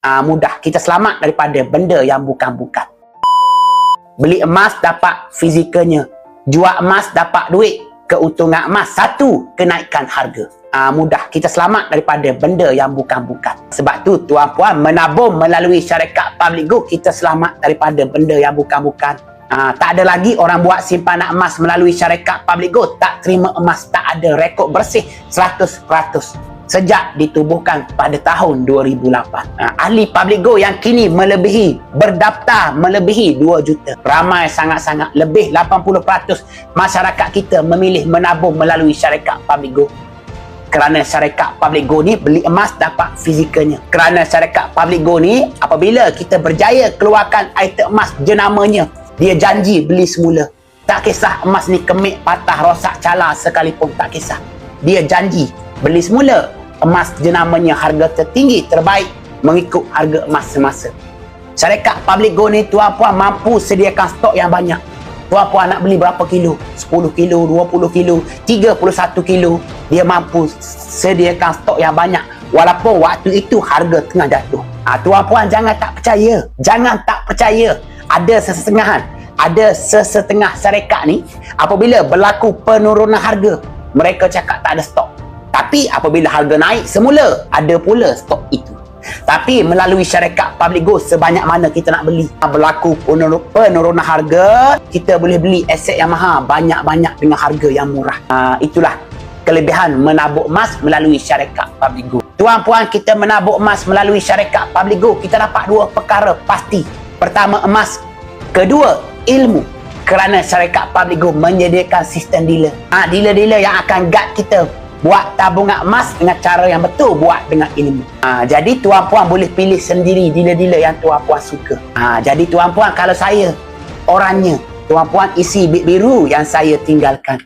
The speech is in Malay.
mudah. Kita selamat daripada benda yang bukan-bukan. Beli emas dapat fizikalnya, jual emas dapat duit. Keuntungan emas, satu, kenaikan harga. Mudah. Kita selamat daripada benda yang bukan-bukan. Sebab tu tuan-puan menabung melalui syarikat public go, kita selamat daripada benda yang bukan-bukan. Tak ada lagi orang buat simpanan emas melalui syarikat public go, tak terima emas, tak ada rekod bersih 100% sejak ditubuhkan pada tahun 2008. Ahli public go yang kini berdaftar melebihi 2 juta. Ramai sangat-sangat, lebih 80% masyarakat kita memilih menabung melalui syarikat public go. Kerana syarikat public go ni beli emas dapat fizikalnya. Kerana syarikat public go ni apabila kita berjaya keluarkan item emas jenamanya, dia janji beli semula. Tak kisah emas ni kemik, patah, rosak, calar sekalipun, tak kisah. Dia janji beli semula. Emas jenamanya harga tertinggi, terbaik mengikut harga emas semasa. Syarikat public go ni tuan-puan mampu sediakan stok yang banyak. Tuan-puan nak beli berapa kilo? 10 kilo, 20 kilo, 31 kilo. Dia mampu sediakan stok yang banyak. Walaupun waktu itu harga tengah jatuh. Tuan-puan jangan tak percaya. Jangan tak percaya. Ada sesetengah syarikat ni, apabila berlaku penurunan harga, mereka cakap tak ada stok. Tapi apabila harga naik semula, ada pula stok itu. Tapi melalui syarikat public go, sebanyak mana kita nak beli. Berlaku penurunan harga, kita boleh beli aset yang mahal banyak-banyak dengan harga yang murah. Itulah kelebihan menabung emas melalui syarikat public go. Tuan-puan, kita menabung emas melalui syarikat public go, kita dapat 2 perkara pasti. Pertama, emas. Kedua, ilmu. Kerana syarikat public go menyediakan sistem dealer. Dealer-dealer yang akan guide kita buat tabungan emas dengan cara yang betul, buat dengan ilmu. Jadi tuan-puan boleh pilih sendiri dealer-dealer yang tuan-puan suka. Jadi tuan-puan, kalau saya orangnya, tuan-puan isi bit biru yang saya tinggalkan.